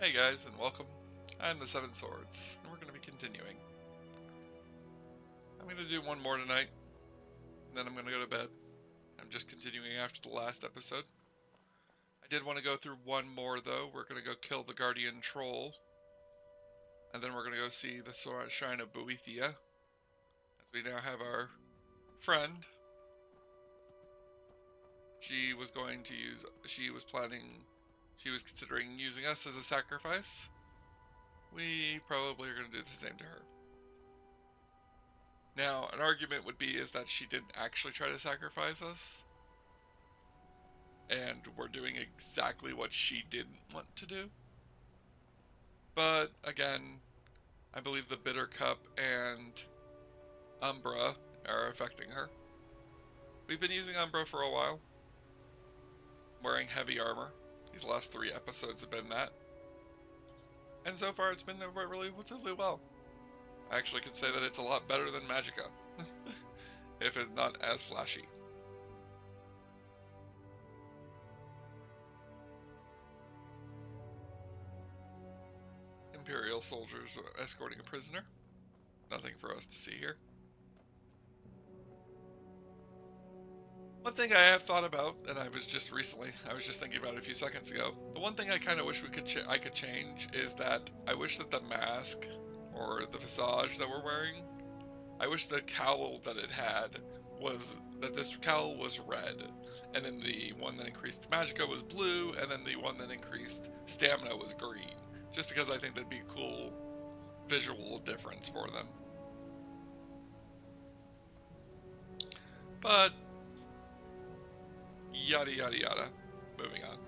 Hey guys, and welcome. I'm the Seven Swords, and we're going to be continuing. I'm going to do one more tonight, and then I'm going to go to bed. I'm just continuing after the last episode. I did want to go through one more, though. We're going to go kill the Guardian Troll, and then we're going to go see the Shrine of Boethia, as we now have our friend. She was considering using us as a sacrifice. We probably are going to do the same to her. Now, an argument would be is that she didn't actually try to sacrifice us, and we're doing exactly what she didn't want to do. But, again, I believe the Bitter Cup and Umbra are affecting her. We've been using Umbra for a while, wearing heavy armor. These last 3 episodes have been that. And so far it's been relatively well. I actually could say that it's a lot better than Magicka, if it's not as flashy. Imperial soldiers escorting a prisoner. Nothing for us to see here. One thing I have thought about, and I was just thinking about it a few seconds ago. The one thing I kind of wish I could change is that I wish that the mask or the visage that we're wearing, I wish the cowl that it had this cowl was red, and then the one that increased magicka was blue, and then the one that increased stamina was green. Just because I think that'd be a cool visual difference for them. But yada yada yada. Moving on.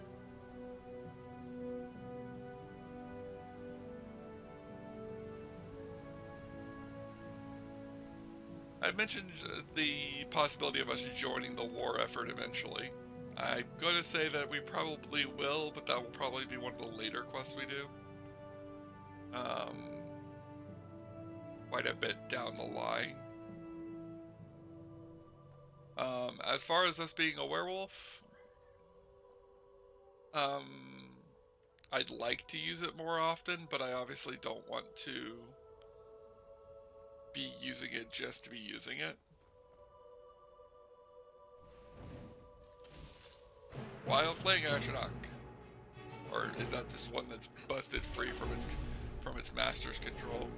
I've mentioned the possibility of us joining the war effort eventually. I'm going to say that we probably will, but that will probably be one of the later quests we do. Quite a bit down the line. As far as us being a werewolf, I'd like to use it more often, but I obviously don't want to be using it just to be using it. Wild Flaying Astronaut. Or is that this one that's busted free from its master's control?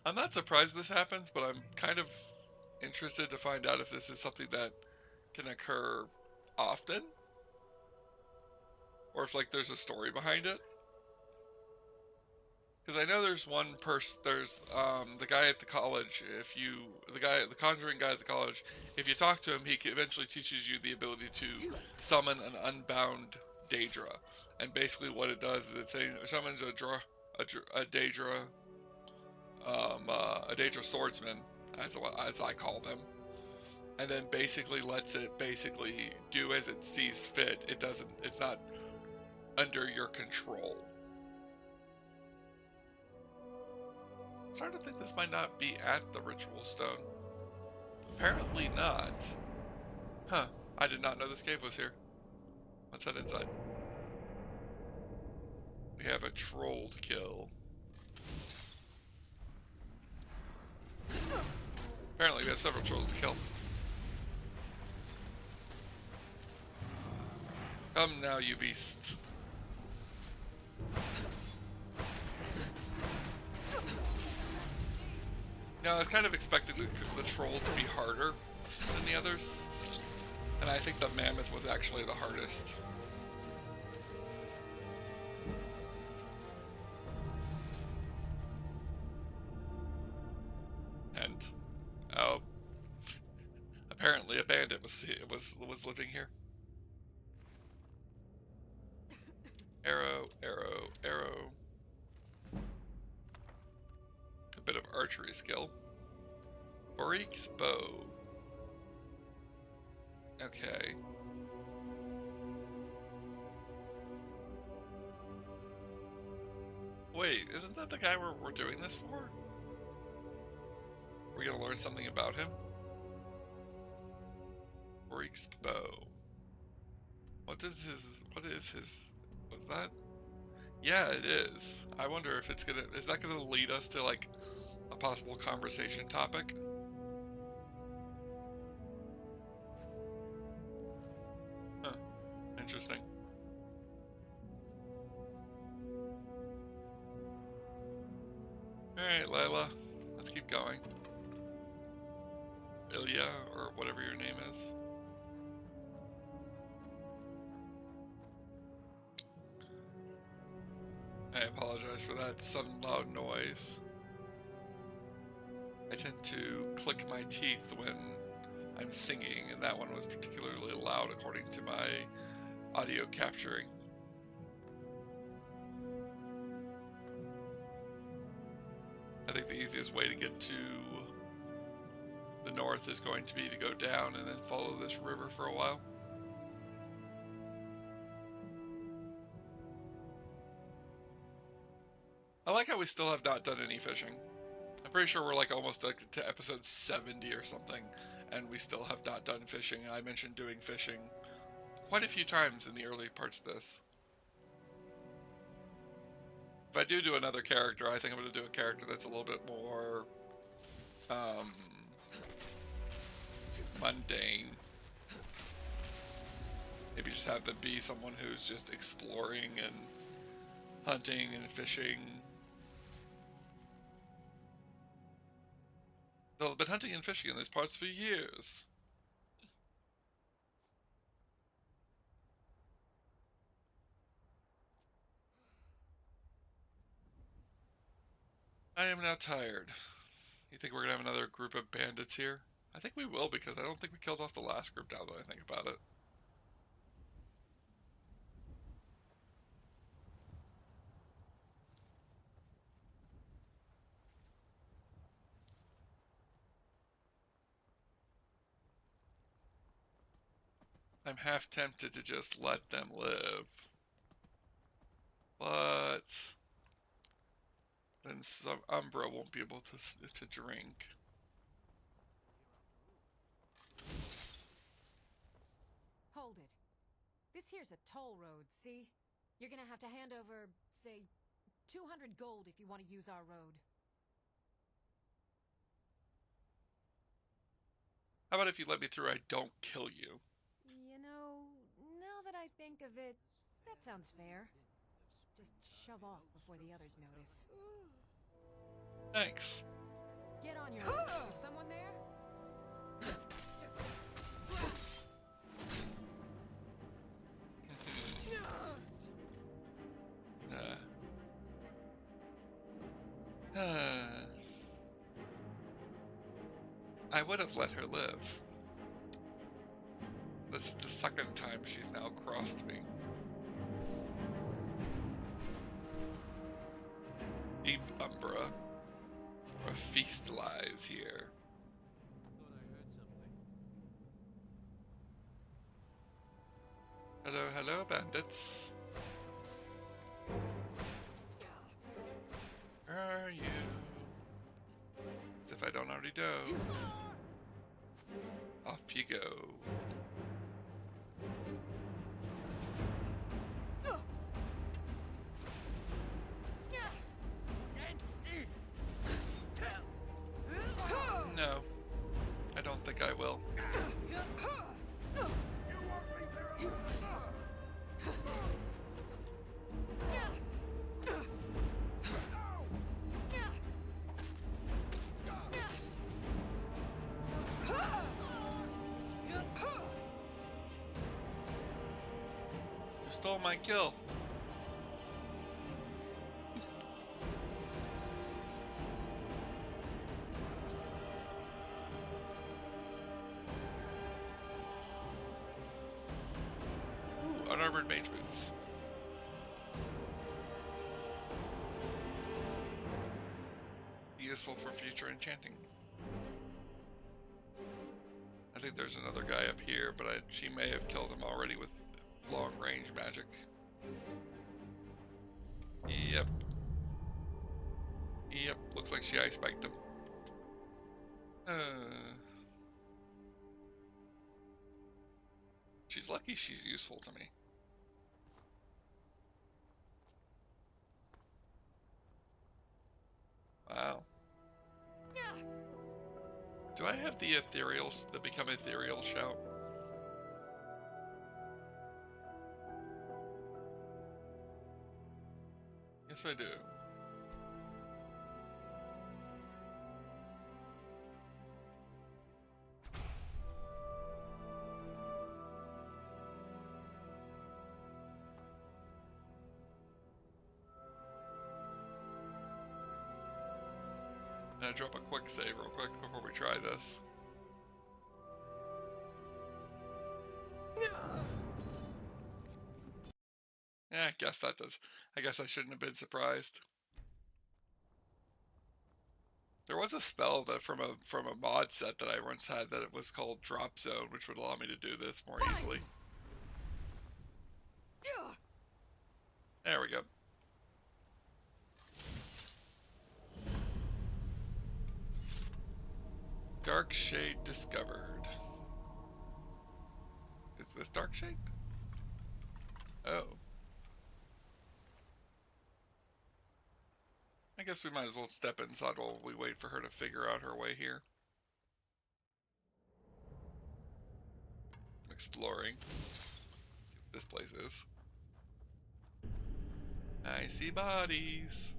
I'm not surprised this happens, but I'm kind of interested to find out if this is something that can occur often, or if there's a story behind it. Because I know there's one person, there's the guy at the college. The conjuring guy at the college, if you talk to him, he eventually teaches you the ability to summon an unbound Daedra, and basically what it does is it summons a Daedra, a Daedra swordsman, as I call them, and then basically lets it do as it sees fit. It's not under your control. I'm starting to think this might not be at the ritual stone. Apparently not. Huh. I did not know this cave was here. Let's head inside. We have a troll to kill. Apparently we have several trolls to kill. Come now, you beast. Now, I was kind of expecting the troll to be harder than the others, and I think the mammoth was actually the hardest. And oh, apparently a bandit was living here. Arrow, arrow, arrow. A bit of archery skill. Borik's bow. Okay. Wait, isn't that the guy we're doing this for? Are we gonna learn something about him? Borik's bow. What is his, was that? Yeah, it is. I wonder if is that gonna lead us to, like, a possible conversation topic? Huh, interesting. Alright, Layla, let's keep going. Ilya, or whatever your name is. I apologize for that sudden loud noise. I tend to click my teeth when I'm thinking, and that one was particularly loud according to my audio capturing. I think the easiest way to get to the north is going to be to go down and then follow this river for a while. I like how we still have not done any fishing. I'm pretty sure we're like almost like to episode 70 or something, and we still have not done fishing. I mentioned doing fishing quite a few times in the early parts of this. If I do another character, I think I'm going to do a character that's a little bit more mundane. Maybe just have them be someone who's just exploring and hunting and fishing. They've been hunting and fishing in these parts for years. I am now tired. You think we're gonna have another group of bandits here? I think we will, because I don't think we killed off the last group now that I think about it. I'm half tempted to just let them live. But then some Umbra won't be able to drink. Hold it. This here's a toll road, see? You're gonna have to hand over, say, 200 gold if you want to use our road. How about if you let me through, I don't kill you? You know, now that I think of it, that sounds fair. Just shove off before the others notice. Thanks. Get on your way. Is someone there? Just... I would have let her live. This is the second time she's now crossed me. Deep Umbra, for a feast lies here. Hello, hello, bandits. Where are you? As if I don't already know. Off you go. No, I don't think I will. You stole my kill. Ooh, unarmored mage boots. Useful for future enchanting. I think there's another guy up here, but she may have killed him already with long-range magic. Yep. Yep, looks like she ice spiked him. She's lucky she's useful to me. Wow. Do I have the ethereal, the become ethereal shout? Yes, I do. I'm gonna drop a quick save real quick before we try this. Yeah, I guess I shouldn't have been surprised. There was a spell that from a mod set that I once had that it was called Drop Zone, which would allow me to do this more easily. There we go. Dark Shade discovered. Is this Dark Shade? Oh. I guess we might as well step inside while we wait for her to figure out her way here. Exploring. See what this place is. I see bodies.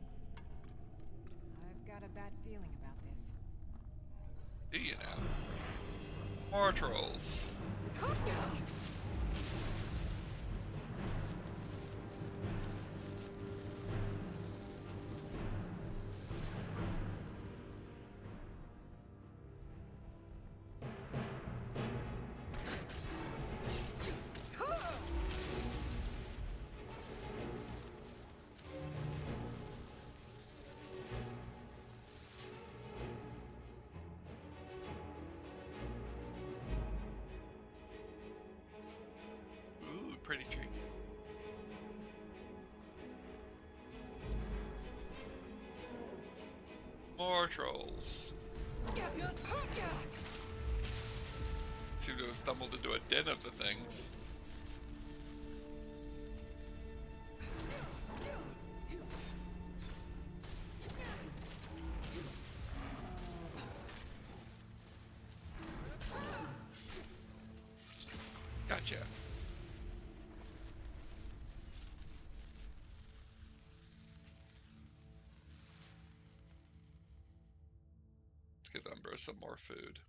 I've got a bad feeling about this. Do you now? More trolls. Ooh, pretty tree. More trolls. Seem to have stumbled into a den of the things. Gotcha. Let's give Umbra some more food.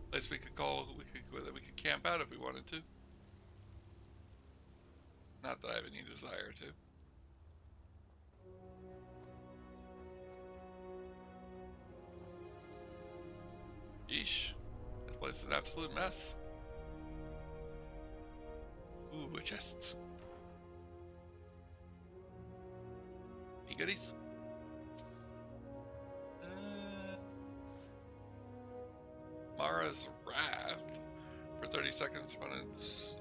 At least we could camp out if we wanted to. Not that I have any desire to. Yeesh. This place is an absolute mess. Ooh, a chest. Any goodies? Mara's Wrath. For 30 seconds, opponents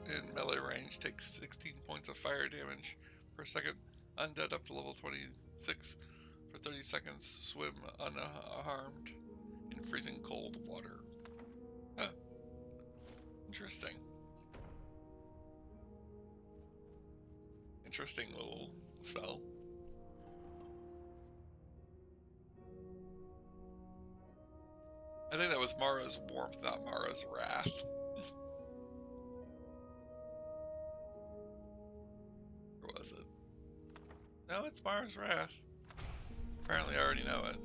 in melee range takes 16 points of fire damage per second. Undead up to level 26. For 30 seconds, swim unharmed in freezing cold water. Huh. Interesting. Interesting little spell. I think that was Mara's Warmth, not Mara's Wrath. Or was it? No, it's Mara's Wrath. Apparently I already know it.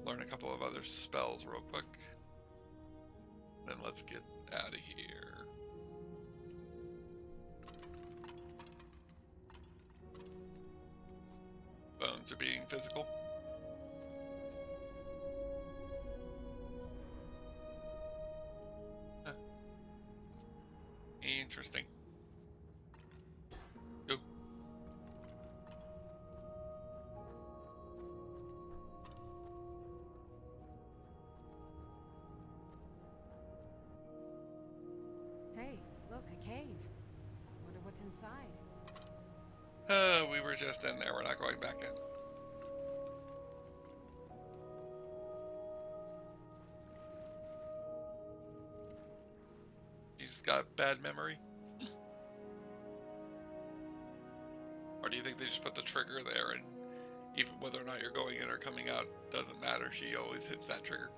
Learn a couple of other spells real quick. Then let's get out of here. Bones are being physical. Huh. Interesting. Go. what's inside. We were just in there. We're not going back in. You just got bad memory? Or do you think they just put the trigger there and even whether or not you're going in or coming out doesn't matter, she always hits that trigger?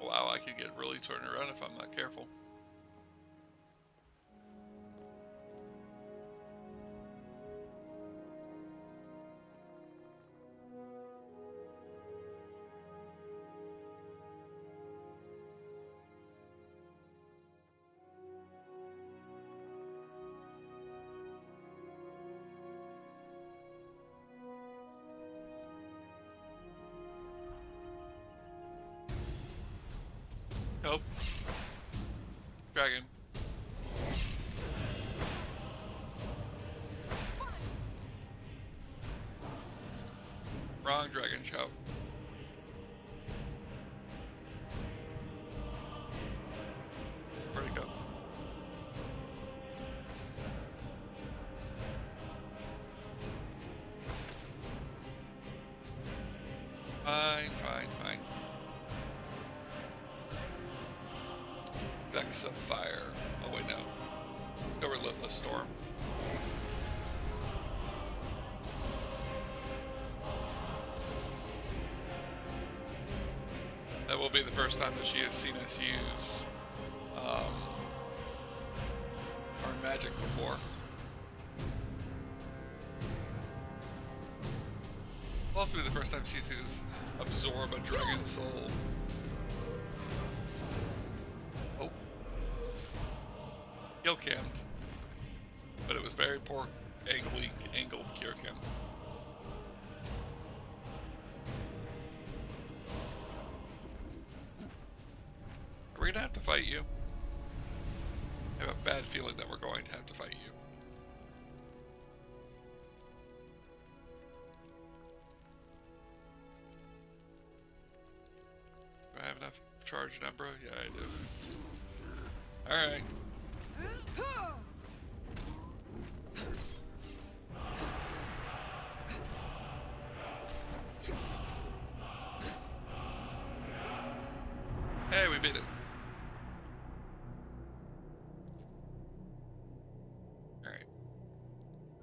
Wow, I could get really turned around if I'm not careful. Nope. Dragon. Wrong dragon shout. Where'd it go? Fine. Vex of fire. Oh wait, no. Let's go Relentless Storm. That will be the first time that she has seen us use our magic before. It'll also be the first time she sees us absorb a dragon soul. Oh. Kill cammed. But it was very poor angled cure cam. Are we gonna have to fight you? I have a bad feeling that we're going to have to fight you. Do I have enough charge number? Yeah, I do. Alright. Hey, we beat it. Alright.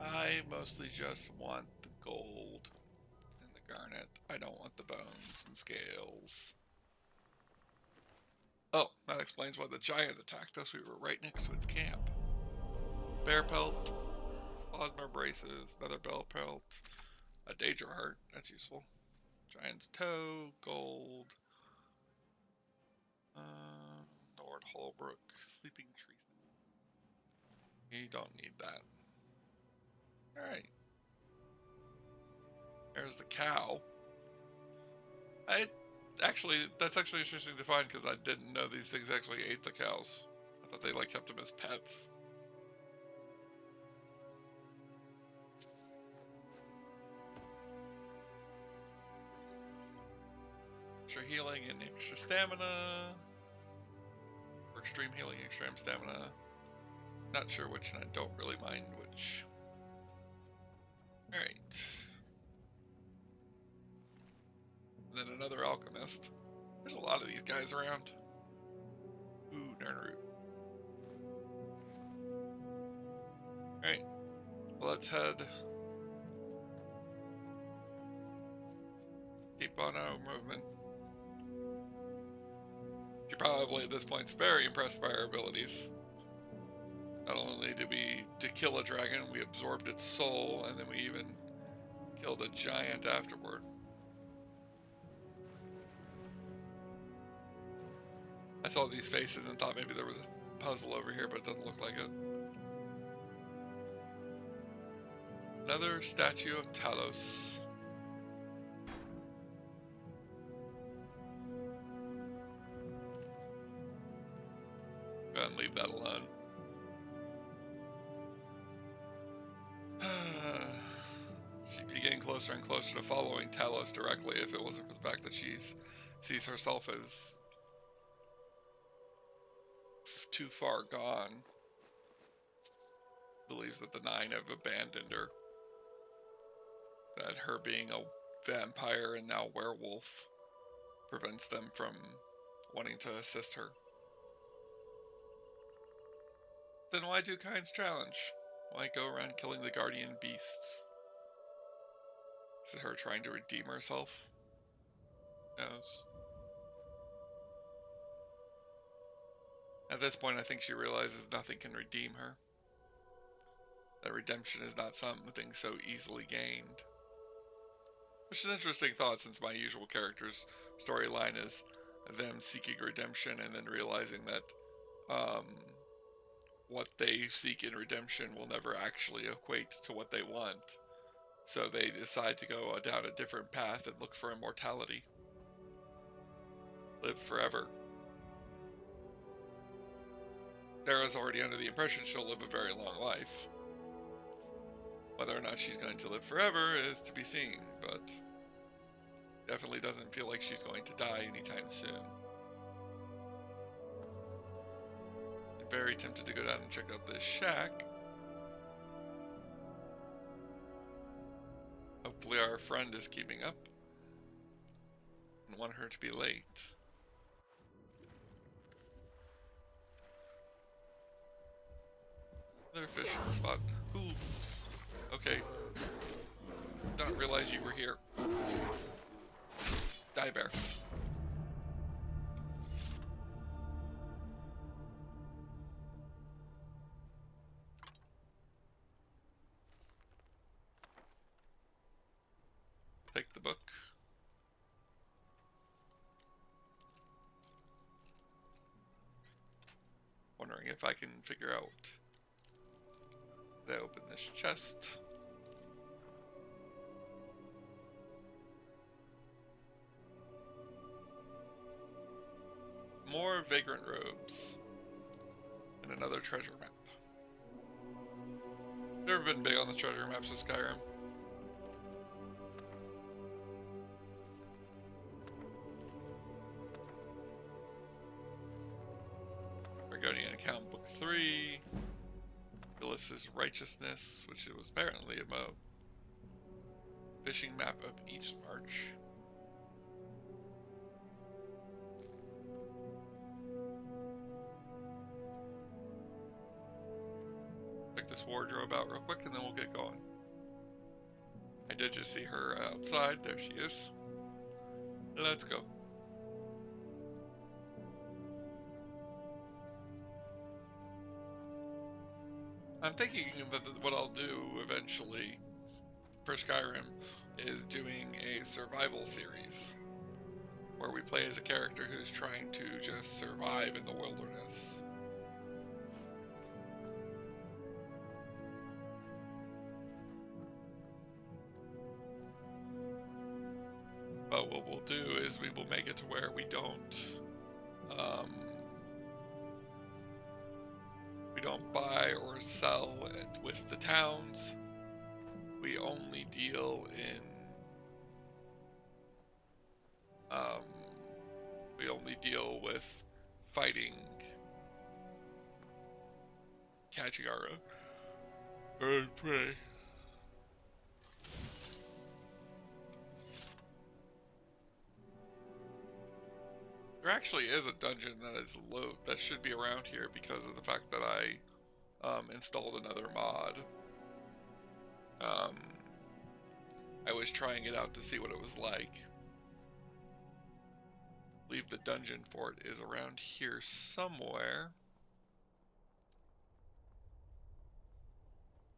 I mostly just want the gold and the garnet. I don't want the bones and scales. Oh, that explains why the giant attacked us. We were right next to its camp. Bear pelt, plasma braces, another bell pelt, a Daedra heart. That's useful. Giant's toe, gold. Nord Holbrook, sleeping tree. You don't need that. Alright. There's the cow. That's actually interesting to find because I didn't know these things actually ate the cows. I thought they like kept them as pets. Extra healing and extra stamina. Or extreme healing, extreme stamina. Not sure which, and I don't really mind which. Alright. And then another alchemist. There's a lot of these guys around. Ooh, Nernroot. Alright. Well, let's head. Keep on our movement. She probably at this point is very impressed by our abilities. Not only did we kill a dragon, we absorbed its soul, and then we even killed a giant afterward. I saw these faces and thought maybe there was a puzzle over here, but it doesn't look like it. Another statue of Talos. Go ahead and leave that alone. closer and closer to following Talos directly if it wasn't for the fact that she sees herself as too far gone. Believes that the Nine have abandoned her. That her being a vampire and now werewolf prevents them from wanting to assist her. Then why do Kind's challenge? Why go around killing the guardian beasts? Is it her trying to redeem herself? Who knows? At this point, I think she realizes nothing can redeem her. That redemption is not something so easily gained. Which is an interesting thought, since my usual character's storyline is them seeking redemption and then realizing that what they seek in redemption will never actually equate to what they want. So they decide to go down a different path and look for immortality. Live forever. Sarah's already under the impression she'll live a very long life. Whether or not she's going to live forever is to be seen, but definitely doesn't feel like she's going to die anytime soon. I'm very tempted to go down and check out this shack. Hopefully our friend is keeping up. I don't want her to be late. Another fishing spot. Ooh. Okay. Don't realize you were here. Die, bear. Take the book. Wondering if I can figure out. Did I open this chest? More vagrant robes. And another treasure map. Never been big on the treasure maps of Skyrim. Guardian account book 3. Phyllis's righteousness, which it was apparently a fishing map of each march. Check this wardrobe out real quick and then we'll get going. I did just see her outside. There she is. Let's go. I'm thinking that what I'll do eventually for Skyrim is doing a survival series where we play as a character who's trying to just survive in the wilderness. But what we'll do is we will make it to where we don't buy or sell it with the towns. We only deal in with fighting, catching our own prey. There actually is a dungeon that is low that should be around here because of the fact that I installed another mod. I was trying it out to see what it was like. I believe the dungeon for it is around here somewhere.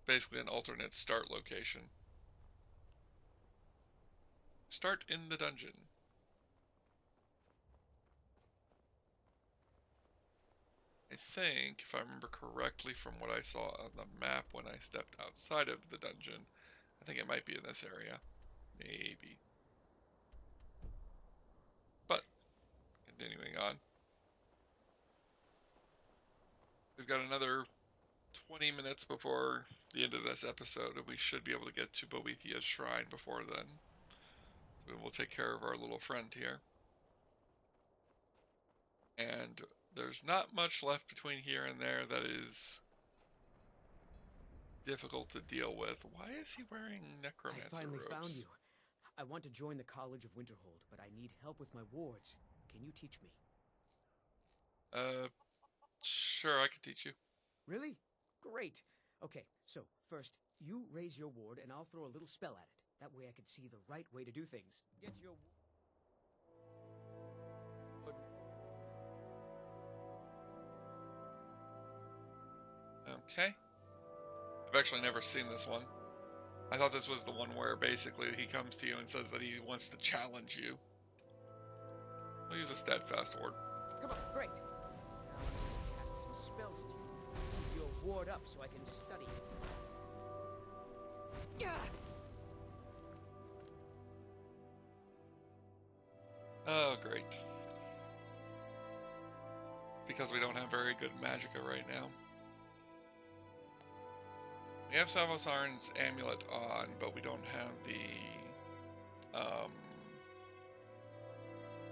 Basically an alternate start location. Start in the dungeon. I think, if I remember correctly from what I saw on the map when I stepped outside of the dungeon, I think it might be in this area. Maybe. But, continuing on. We've got another 20 minutes before the end of this episode, and we should be able to get to Boethia's shrine before then. So we'll take care of our little friend here. And there's not much left between here and there that is difficult to deal with. Why is he wearing necromancer I finally robes? found you. I want to join the College of Winterhold, but I need help with my wards. Can you teach me? Sure, I can teach you. Really? Great. Okay, so first, you raise your ward and I'll throw a little spell at it. That way I can see the right way to do things. Get your ward. Okay. I've actually never seen this one. I thought this was the one where basically he comes to you and says that he wants to challenge you. I'll use a steadfast ward. Come on, great. Now I'm going to cast some spells at you. Move your ward up so I can study it. Yeah. Oh, great. Because we don't have very good magicka right now. We have Savosarn's amulet on, but we don't have the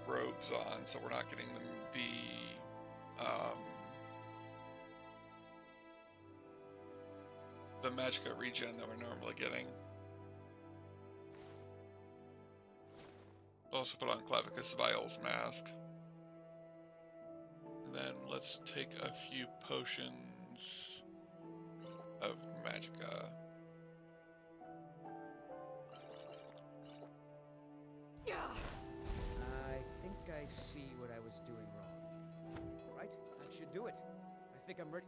robes on, so we're not getting the magicka regen that we're normally getting. We'll also put on Clavicus Vial's mask. And then let's take a few potions of magicka. Yeah. I think I see what I was doing wrong. Right? That should do it. I think I'm ready.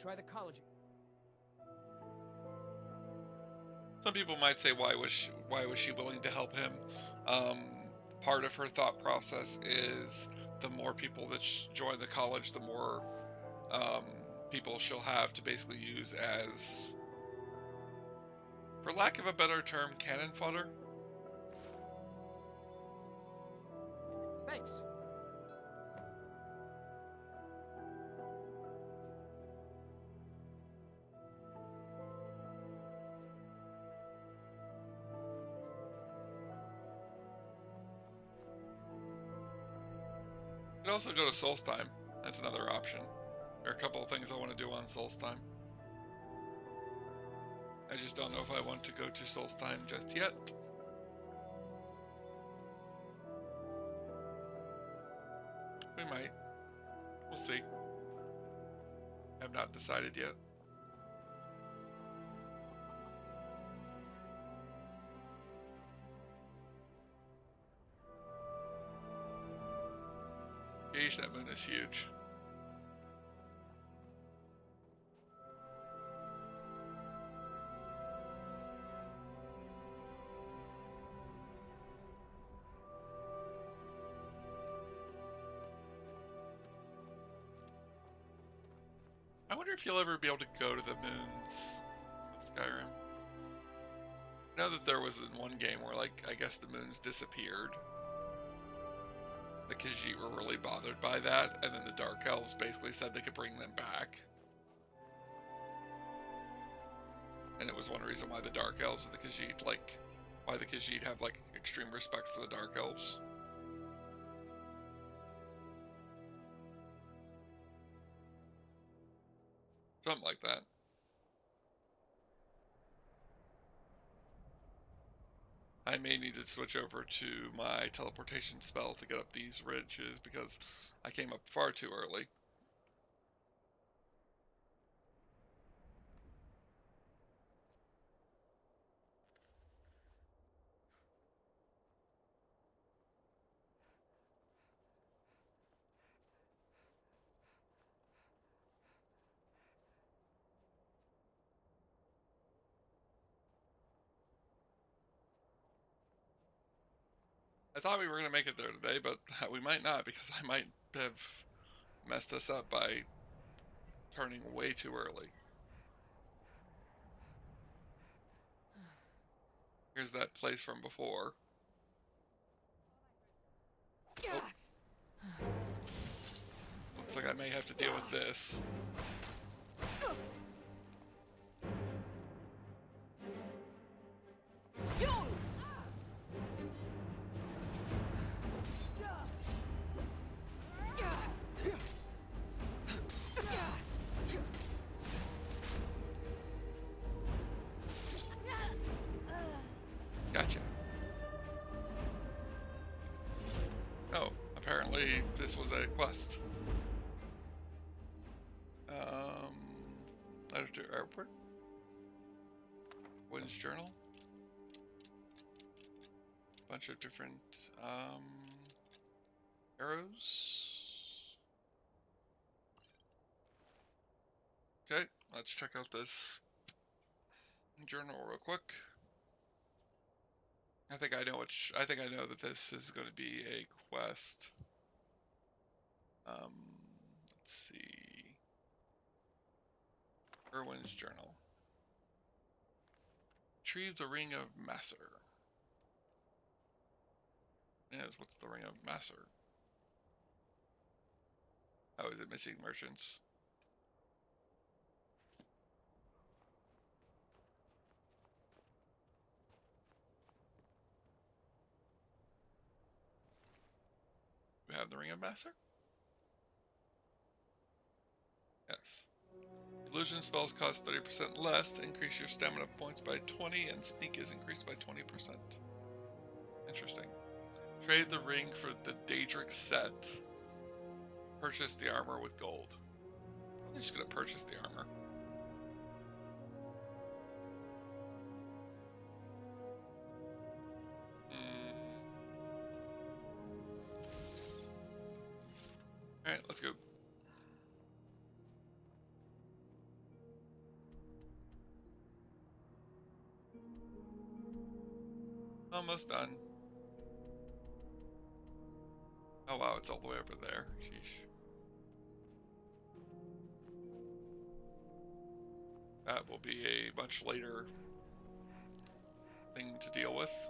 Try the college. Some people might say, why was she willing to help him? Part of her thought process is the more people that join the college, the more people she'll have to basically use as, for lack of a better term, cannon fodder. Thanks. You can also go to Solstheim. That's another option. There are a couple of things I want to do on Solstheim. I just don't know if I want to go to Solstheim just yet. We might. We'll see. I've not decided yet. Yeesh, that moon is huge. I wonder if you'll ever be able to go to the moons of Skyrim. I know that there was in one game where, like, I guess the moons disappeared. The Khajiit were really bothered by that, and then the Dark Elves basically said they could bring them back. And it was one reason why the Dark Elves and the Khajiit, like, why the Khajiit have, like, extreme respect for the Dark Elves. Something like that. I may need to switch over to my teleportation spell to get up these ridges because I came up far too early. I thought we were going to make it there today, but we might not because I might have messed us up by turning way too early. Here's that place from before. Yeah. Oh, Looks like I may have to deal with this. Gotcha. Oh, apparently this was a quest. Letter to airport. Wins journal. Bunch of different arrows. Okay, let's check out this journal real quick. I think I know I think I know that this is going to be a quest. Let's see. Erwin's journal. Retrieve the ring of Masser. Yes, what's the ring of Masser? Oh, is it missing merchants? We have the ring of Masser? Yes. Illusion spells cost 30% less to increase your stamina points by 20, and sneak is increased by 20%. Interesting. Trade the ring for the Daedric set. Purchase the armor with gold. I'm just gonna purchase the armor. Alright, let's go. Almost done. Oh wow, it's all the way over there. Sheesh. That will be a much later thing to deal with.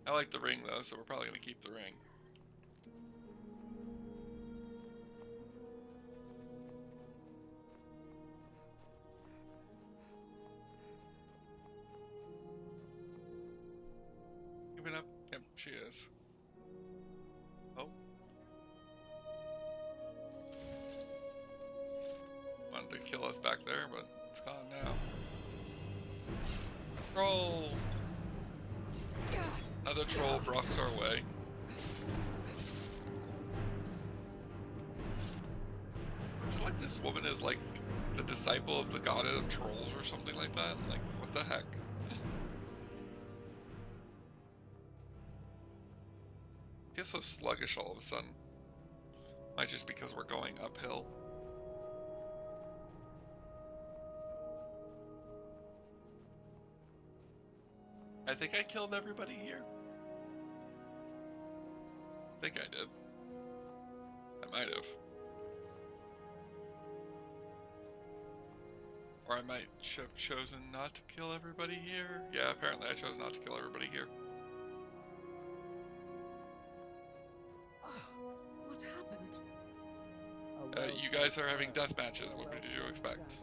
I like the ring though, so we're probably going to keep the ring. Keeping up? Yep, she is. Oh. Wanted to kill us back there, but it's gone now. Troll! Another troll blocks our way. Is it like this woman is like the disciple of the god of trolls or something like that? Like, what the heck? I feel so sluggish all of a sudden. Might just because we're going uphill. I think I killed everybody here. I think I did. I might have. Or I might have chosen not to kill everybody here. Yeah, apparently I chose not to kill everybody here. What happened? You guys are having death matches. What did you expect?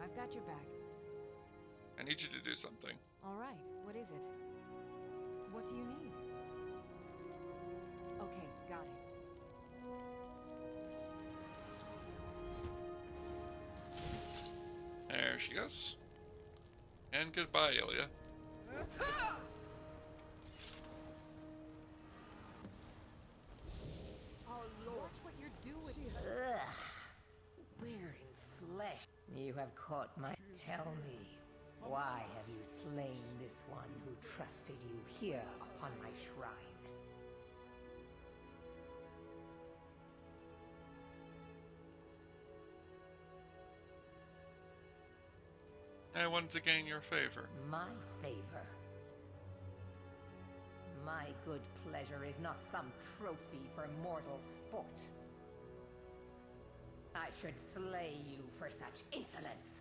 I've got your back. I need you to do something. All right, what is it? What do you need? Okay, got it. There she goes. And goodbye, Ilya. Watch what you're doing. Ugh. Wearing flesh. You have caught my... Tell me, why have you slain this one who trusted you here upon my shrine? I wanted to gain your favor. My favor. My good pleasure is not some trophy for mortal sport. I should slay you for such insolence.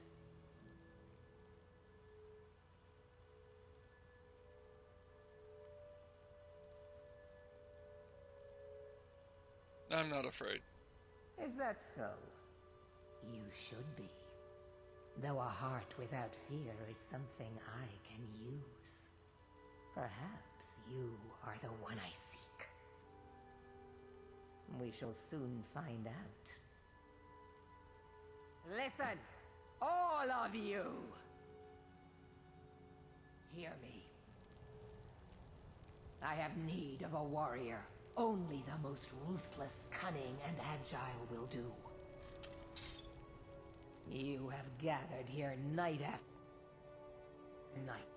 I'm not afraid. Is that so? You should be. Though a heart without fear is something I can use. Perhaps you are the one I seek. We shall soon find out. Listen, all of you! Hear me. I have need of a warrior. Only the most ruthless, cunning, and agile will do. You have gathered here night after night.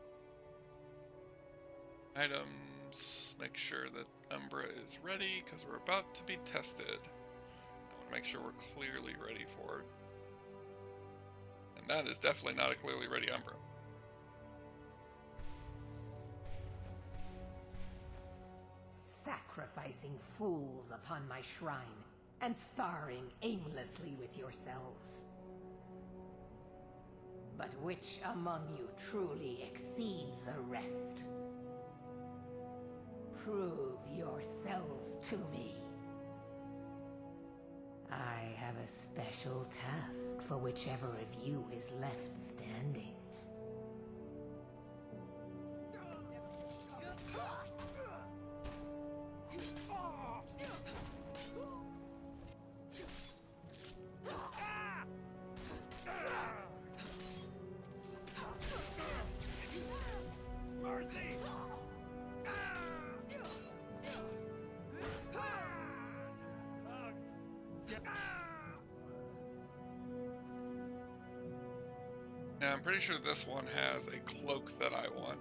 Items. Make sure that Umbra is ready, because we're about to be tested. I want to make sure we're clearly ready for it. And that is definitely not a clearly ready Umbra. Sacrificing fools upon my shrine, and sparring aimlessly with yourselves. But which among you truly exceeds the rest? Prove yourselves to me. I have a special task for whichever of you is left standing. Now, I'm pretty sure this one has a cloak that I want.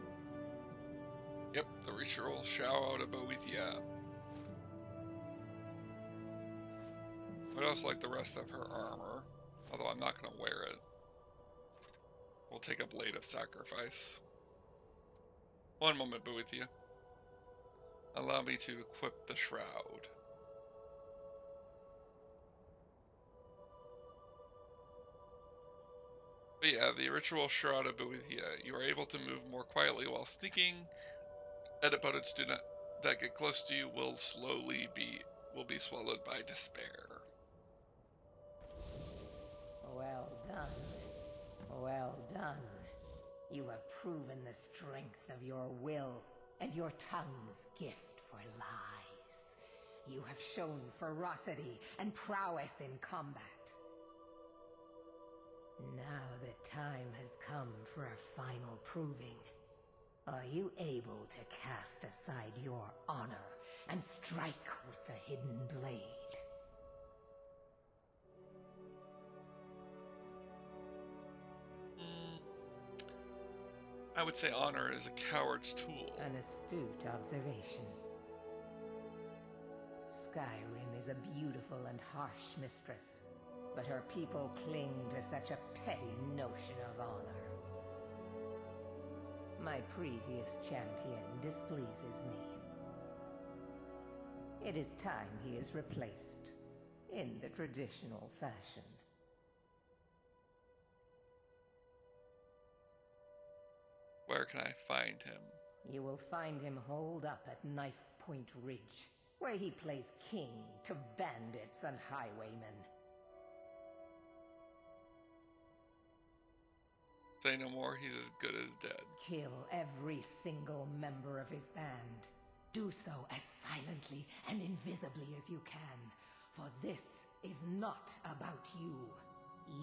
Yep, the ritual shout of Boethia. But I also like the rest of her armor, although I'm not going to wear it. We'll take a blade of sacrifice. One moment, Boethia. Allow me to equip the shroud. But yeah, the ritual shroud of Boethia. You are able to move more quietly while sneaking. And opponents that get close to you will be swallowed by despair. Well done. Well done. You have proven the strength of your will and your tongue's gift for lies. You have shown ferocity and prowess in combat. Now the time has come for a final proving. Are you able to cast aside your honor and strike with the hidden blade? I would say honor is a coward's tool. An astute observation. Skyrim is a beautiful and harsh mistress, but her people cling to such a petty notion of honor. My previous champion displeases me. It is time he is replaced, in the traditional fashion. Where can I find him? You will find him holed up at Knife Point Ridge, where he plays king to bandits and highwaymen. Say no more, he's as good as dead. Kill every single member of his band. Do so as silently and invisibly as you can, for this is not about you.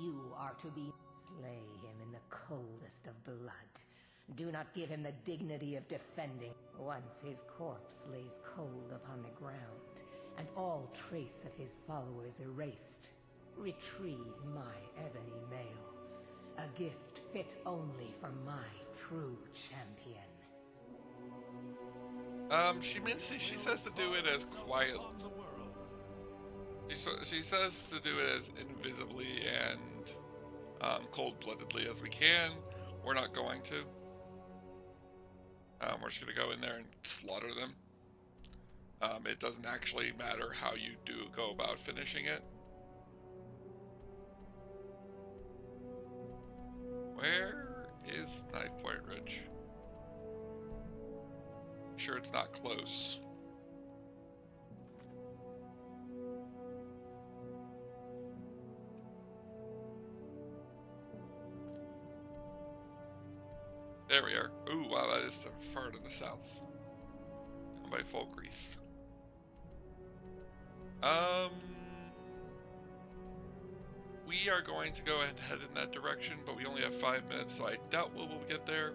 You are to be... Slay him in the coldest of blood. Do not give him the dignity of defending. Once his corpse lays cold upon the ground, and all trace of his followers erased, retrieve my ebony mail. A gift fit only for my true champion. She says to do it as quiet. She says to do it as invisibly and cold-bloodedly as we can. We're not going to. We're just going to go in there and slaughter them. It doesn't actually matter how you do go about finishing it. Where is Knife Point Ridge? Sure it's not close. There we are. Ooh, wow, that is far to the south. Down by Folkreath. We are going to go ahead and head in that direction, but we only have 5 minutes, so I doubt we will get there.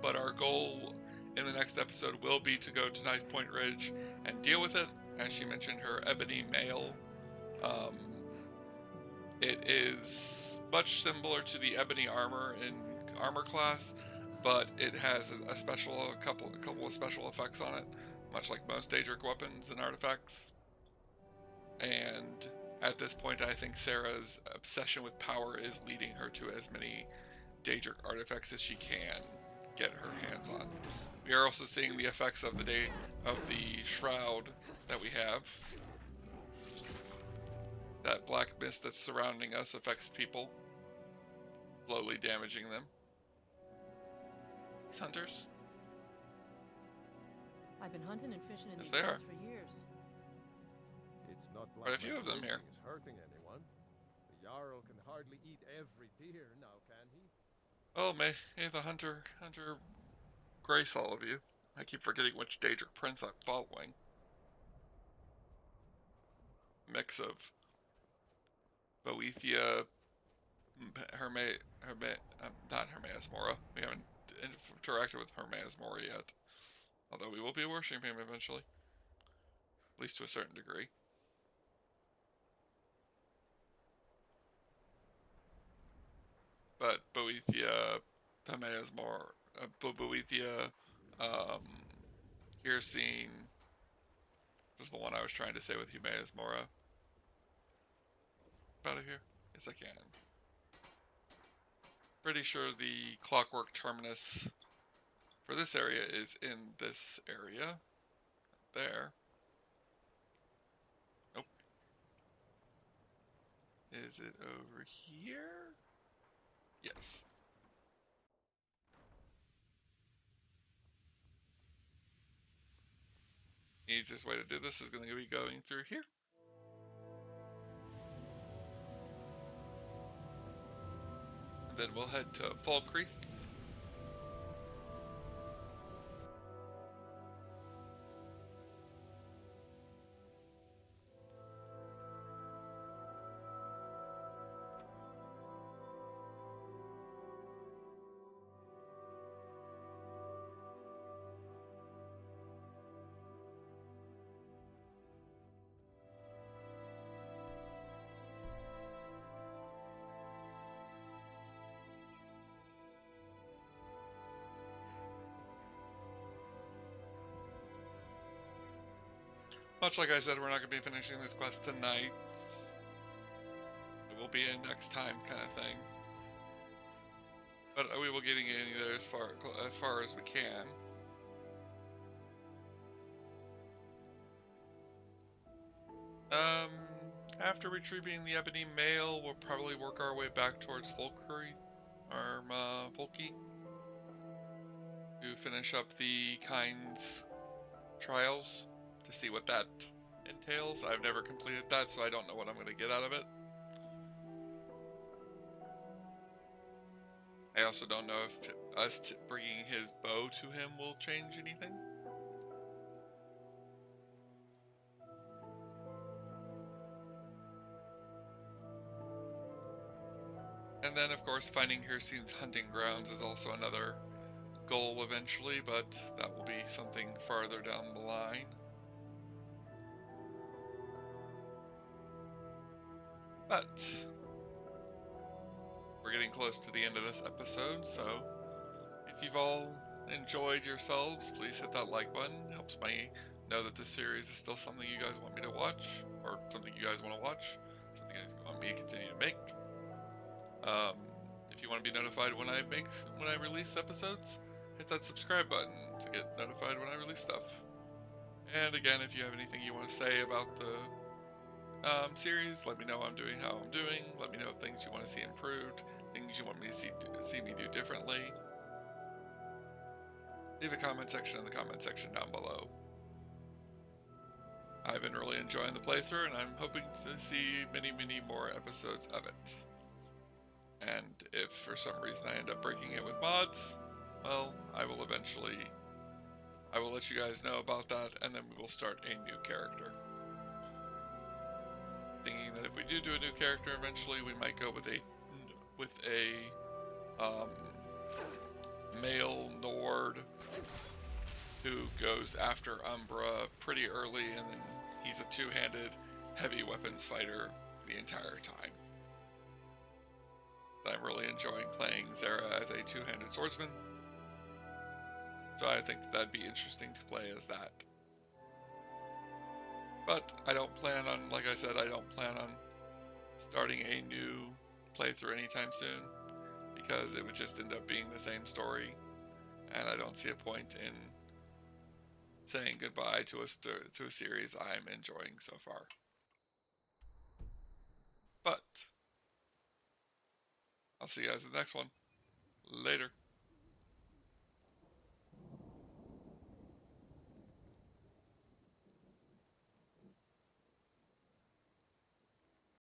But our goal in the next episode will be to go to Knife Point Ridge and deal with it. As she mentioned, her ebony mail. It is much similar to the ebony armor in armor class, but it has a couple of special effects on it, much like most Daedric weapons and artifacts. And at this point, I think Sarah's obsession with power is leading her to as many Daedric artifacts as she can get her hands on. We are also seeing the effects of the shroud that we have. That black mist that's surrounding us affects people, slowly damaging them. These hunters. I've been hunting and fishing in Yes, these they are. woods for years. It's not like Quite a few my of them here. poaching is hurting anyone. The Jarl can hardly eat every deer now, can he? Oh, may the hunter grace all of you. I keep forgetting which Daedric prince I'm following. Mix of Boethia, not Hermaeus Mora. We haven't interacted with Hermaeus Mora yet. Although we will be worshipping him eventually. At least to a certain degree. But Boethia, Hermaeus Mora, Boethia, Hircine, was the one I was trying to say with Hermaeus Mora. Out of here? Yes, I can. Pretty sure the clockwork terminus for this area is in this area. There. Nope. Is it over here? Yes. The easiest way to do this is going to be going through here. And then we'll head to Folkreath. Much like I said, we're not going to be finishing this quest tonight. It will be in next time, kind of thing. But we will getting in there as far as we can. After retrieving the ebony mail, we'll probably work our way back towards Folkreath, or Folky, to finish up the Kind's trials, to see what that entails. I've never completed that, so I don't know what I'm going to get out of it. I also don't know if us bringing his bow to him will change anything. And then, of course, finding Hircine's hunting grounds is also another goal eventually, but that will be something farther down the line. But we're getting close to the end of this episode, so if you've all enjoyed yourselves, please hit that like button. It helps me know that this series is still something you guys want me to watch, or something you guys want to watch, something you guys want me to continue to make. If you want to be notified when I release episodes, hit that subscribe button to get notified when I release stuff. And again, if you have anything you want to say about the series, let me know how I'm doing. Let me know things you want to see improved, things you want me to see me do differently. Leave a comment section in the comment section down below. I've been really enjoying the playthrough, and I'm hoping to see many, many more episodes of it. And if for some reason I end up breaking it with mods, well, I will let you guys know about that, and then we will start a new character. Thinking that if we do a new character eventually, we might go with a male Nord who goes after Umbra pretty early, and then he's a two-handed heavy weapons fighter the entire time. I'm really enjoying playing Zera as a two-handed swordsman, so I think that'd be interesting to play as that. But I don't plan on, like I said, I don't plan on starting a new playthrough anytime soon, because it would just end up being the same story, and I don't see a point in saying goodbye to a series I'm enjoying so far. But I'll see you guys in the next one. Later.